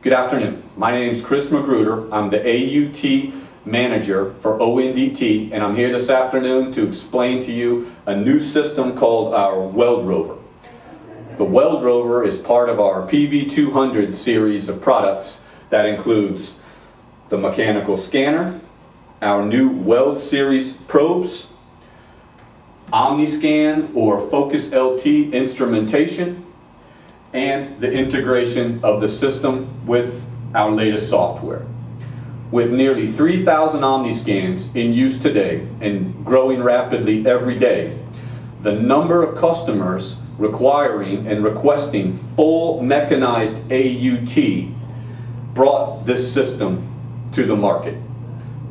Good afternoon. My name is Chris Magruder. I'm the AUT manager for ONDT, and I'm here this afternoon to explain to you a new system called our WeldROVER. The WeldROVER is part of our PV200 series of products that includes the mechanical scanner, our new Weld series probes, OmniScan or Focus LT instrumentation, and the integration of the system with our latest software. With nearly 3,000 OmniScans in use today and growing rapidly every day, the number of customers requiring and requesting full mechanized AUT brought this system to the market.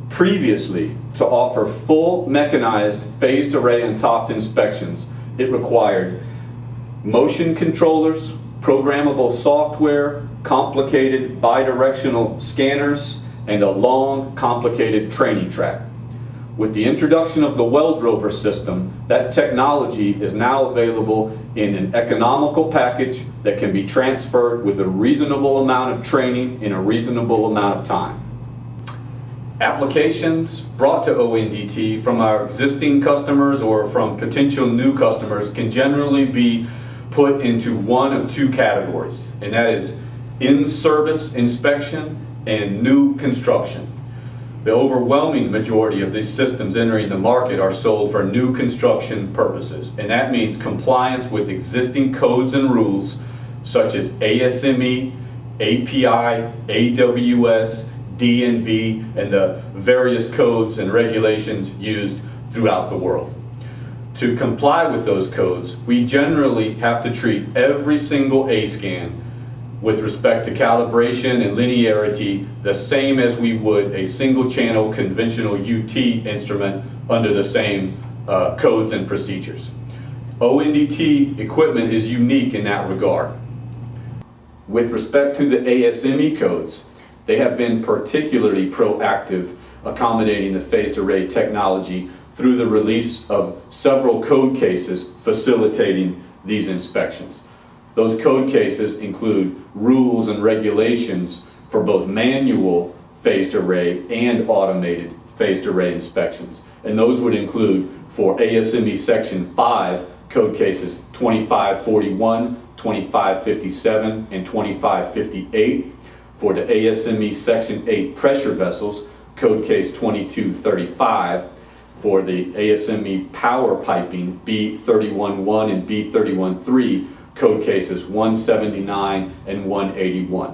Previously, to offer full mechanized phased array and topped inspections, it required motion controllers, programmable software, complicated bidirectional scanners, and a long, complicated training track. With the introduction of the WeldROVER system, that technology is now available in an economical package that can be transferred with a reasonable amount of training in a reasonable amount of time. Applications brought to ONDT from our existing customers or from potential new customers can generally be put into one of two categories, and that is in-service inspection and new construction. The overwhelming majority of these systems entering the market are sold for new construction purposes, and that means compliance with existing codes and rules such as ASME, API, AWS, DNV, and the various codes and regulations used throughout the world. To comply with those codes, we generally have to treat every single A-scan with respect to calibration and linearity the same as we would a single channel conventional UT instrument under the same codes and procedures. ONDT equipment is unique in that regard. With respect to the ASME codes, they have been particularly proactive accommodating the phased array technology through the release of several code cases facilitating these inspections. Those code cases include rules and regulations for both manual phased array and automated phased array inspections. And those would include for ASME Section 5 code cases 2541, 2557, and 2558. For the ASME Section 8 pressure vessels, code case 2235. For the ASME power piping B311 and B313, code cases 179 and 181.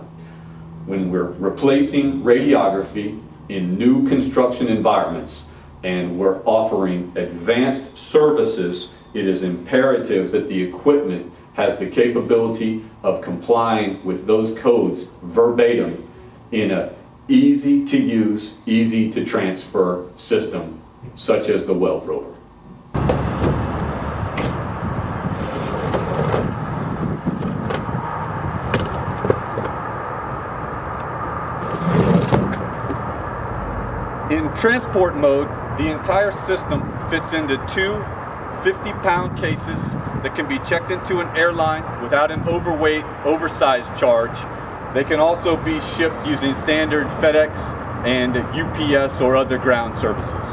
When we're replacing radiography in new construction environments and we're offering advanced services, it is imperative that the equipment has the capability of complying with those codes verbatim in an easy to use, easy to transfer system such as the WeldROVER. In transport mode, the entire system fits into two 50-pound cases that can be checked into an airline without an overweight, oversized charge. They can also be shipped using standard FedEx and UPS or other ground services.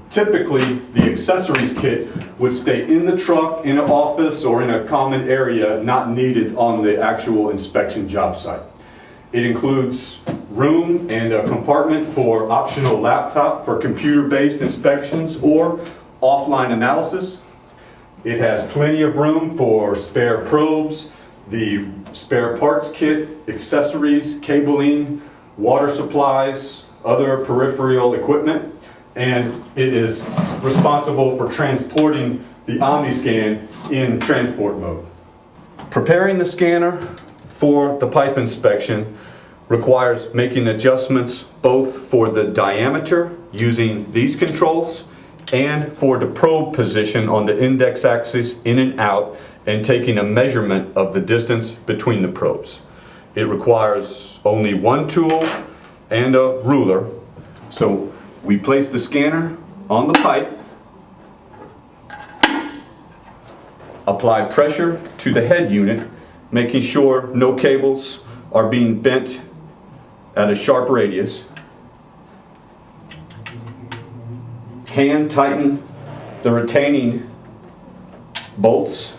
Typically, the accessories kit would stay in the truck, in an office, or in a common area not needed on the actual inspection job site. It includes room and a compartment for optional laptop for computer-based inspections or offline analysis. It has plenty of room for spare probes, the spare parts kit, accessories, cabling, water supplies, other peripheral equipment, and it is responsible for transporting the OmniScan in transport mode. Preparing the scanner for the pipe inspection requires making adjustments both for the diameter using these controls and for the probe position on the index axis in and out, and taking a measurement of the distance between the probes. It requires only one tool and a ruler. So we place the scanner on the pipe, apply pressure to the head unit, making sure no cables are being bent at a sharp radius. Hand tighten the retaining bolts,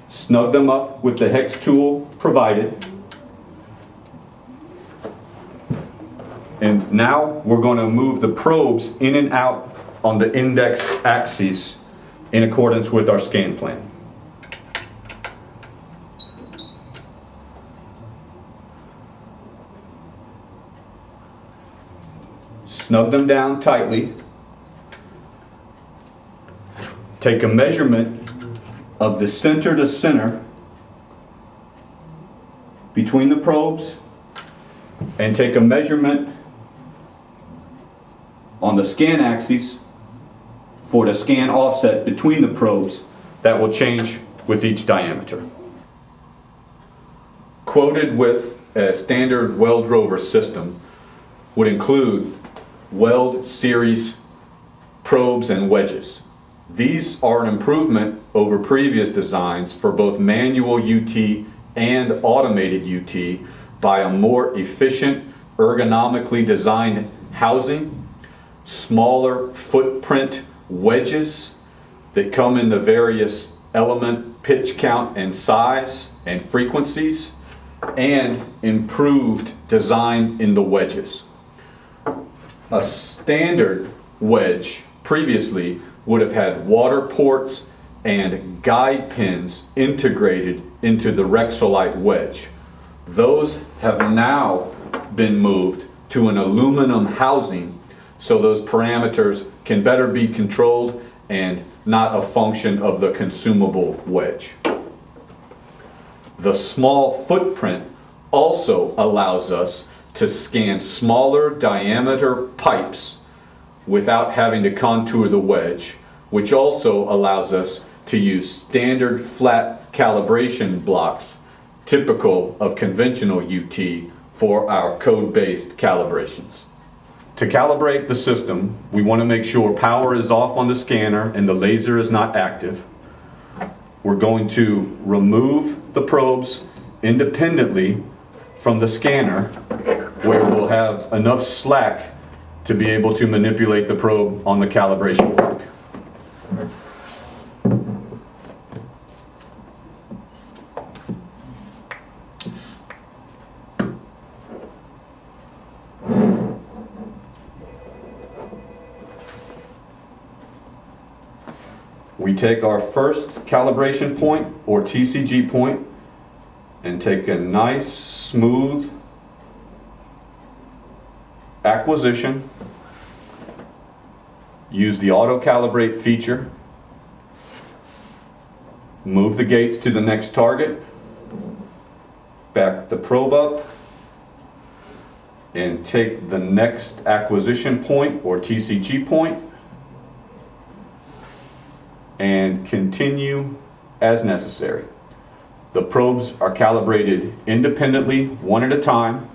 snug them up with the hex tool provided. And now we're going to move the probes in and out on the index axes in accordance with our scan plan. Snug them down tightly. Take a measurement of the center to center between the probes, and take a measurement on the scan axis for the scan offset between the probes that will change with each diameter. Quoted with a standard WeldROVER system would include Weld Series probes and wedges. These are an improvement over previous designs for both manual UT and automated UT by a more efficient, ergonomically designed housing, smaller footprint wedges that come in the various element, pitch count, and size and frequencies, and improved design in the wedges. A standard wedge previously would have had water ports and guide pins integrated into the Rexolite wedge. Those have now been moved to an aluminum housing so those parameters can better be controlled and not a function of the consumable wedge. The small footprint also allows us to scan smaller diameter pipes without having to contour the wedge, which also allows us to use standard flat calibration blocks typical of conventional UT for our code-based calibrations. To calibrate the system, we want to make sure power is off on the scanner and the laser is not active. We're going to remove the probes independently from the scanner, where we'll have enough slack to be able to manipulate the probe on the calibration block. We take our first calibration point, or TCG point, and take a nice smooth acquisition. Use the auto calibrate feature. Move the gates to the next target. Back the probe up and take the next acquisition point, or TCG point, and continue as necessary. The probes are calibrated independently, one at a time,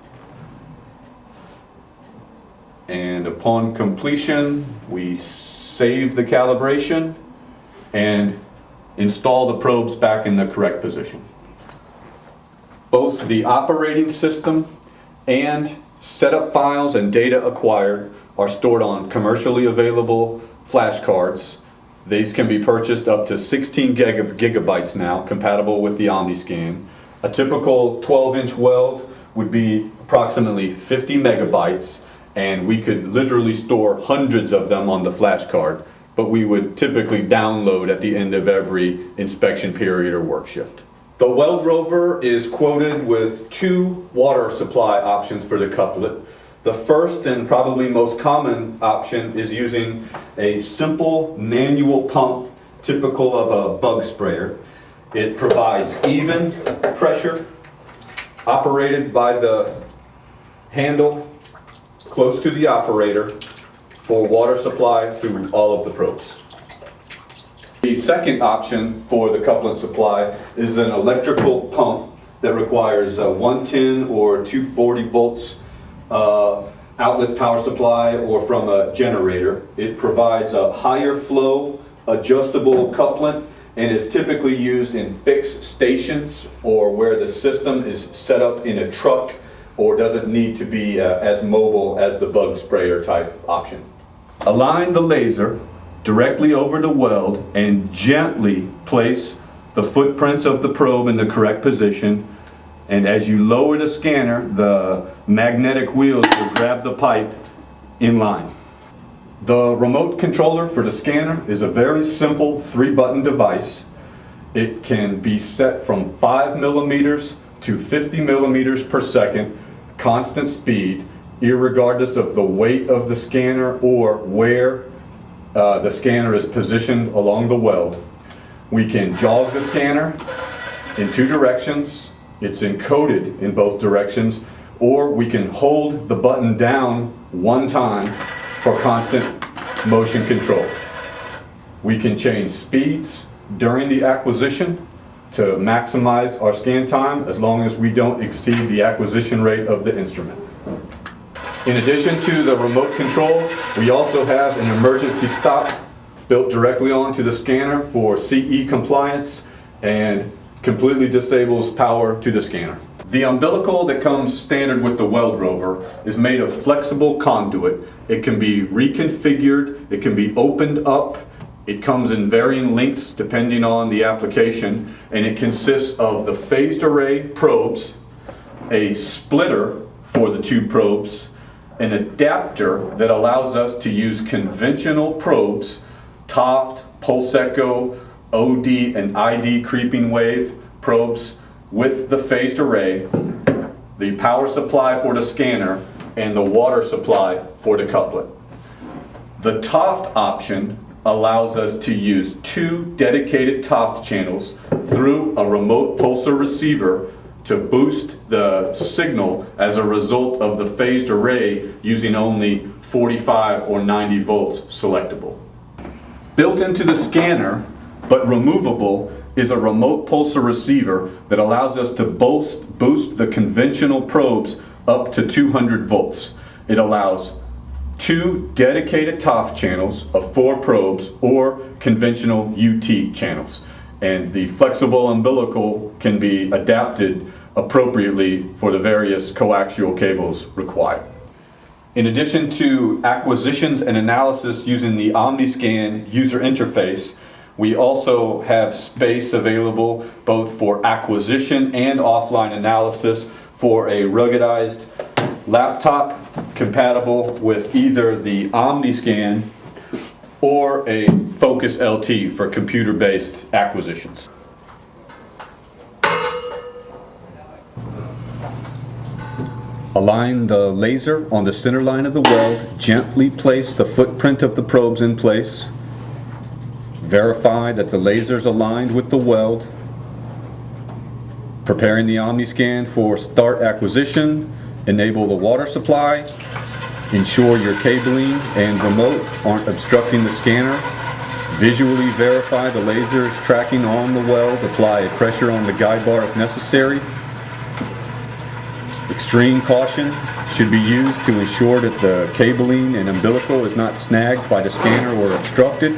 and upon completion we save the calibration and install the probes back in the correct position. Both the operating system and setup files and data acquired are stored on commercially available flashcards. These can be purchased up to 16 gigabytes now, compatible with the OmniScan. A typical 12-inch weld would be approximately 50 megabytes, and we could literally store hundreds of them on the flash card, but we would typically download at the end of every inspection period or work shift. The WeldROVER is quoted with 2 water supply options for the couplet. The first and probably most common option is using a simple manual pump typical of a bug sprayer. It provides even pressure operated by the handle close to the operator for water supply through all of the probes. The second option for the couplet supply is an electrical pump that requires a 110 or 240 volts outlet power supply or from a generator. It provides a higher flow adjustable couplet and is typically used in fixed stations or where the system is set up in a truck or doesn't need to be as mobile as the bug sprayer type option. Align the laser directly over the weld and gently place the footprints of the probe in the correct position. And as you lower the scanner, the magnetic wheels will grab the pipe in line. The remote controller for the scanner is a very simple 3-button device. It can be set from 5 millimeters to 50 millimeters per second, constant speed, irregardless of the weight of the scanner or where the scanner is positioned along the weld. We can jog the scanner in 2 directions. It's encoded in both directions, or we can hold the button down 1 time for constant motion control. We can change speeds during the acquisition to maximize our scan time as long as we don't exceed the acquisition rate of the instrument. In addition to the remote control, we also have an emergency stop built directly onto the scanner for CE compliance and completely disables power to the scanner. The umbilical that comes standard with the WeldROVER is made of flexible conduit. It can be reconfigured, it can be opened up, it comes in varying lengths depending on the application, and it consists of the phased array probes, a splitter for the 2 probes, an adapter that allows us to use conventional probes, Taft, Pulse Echo, OD, and ID creeping wave probes with the phased array, the power supply for the scanner, and the water supply for the couplet. The Taft option allows us to use 2 dedicated Taft channels through a remote pulsar receiver to boost the signal as a result of the phased array using only 45 or 90 volts selectable. Built into the scanner, but removable, is a remote pulsar receiver that allows us to boost the conventional probes up to 200 volts. It allows 2 dedicated Taft channels of 4 probes or conventional UT channels. And the flexible umbilical can be adapted appropriately for the various coaxial cables required. In addition to acquisitions and analysis using the OmniScan user interface, we also have space available both for acquisition and offline analysis for a ruggedized laptop compatible with either the OmniScan or a Focus LT for computer-based acquisitions. Align the laser on the center line of the weld, gently place the footprint of the probes in place. Verify that the laser is aligned with the weld. Preparing the OmniScan for start acquisition, enable the water supply, ensure your cabling and remote aren't obstructing the scanner. Visually verify the laser is tracking on the weld, apply a pressure on the guide bar if necessary. Extreme caution should be used to ensure that the cabling and umbilical is not snagged by the scanner or obstructed.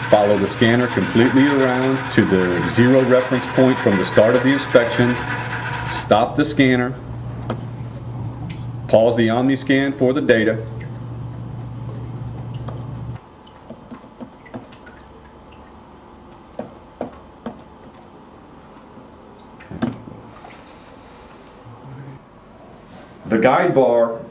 Follow the scanner completely around to the 0 reference point from the start of the inspection. Stop the scanner. Pause the OmniScan for the data. The guide bar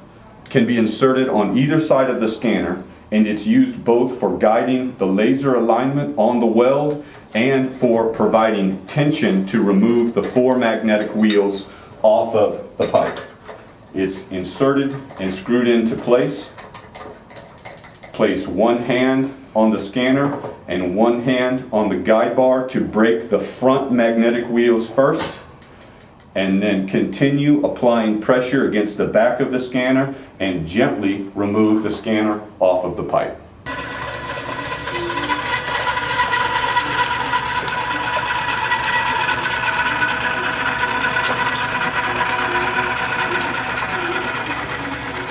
can be inserted on either side of the scanner, and it's used both for guiding the laser alignment on the weld and for providing tension to remove the 4 magnetic wheels off of the pipe. It's inserted and screwed into place. Place 1 hand on the scanner and 1 hand on the guide bar to break the front magnetic wheels first, and then continue applying pressure against the back of the scanner and gently remove the scanner off of the pipe.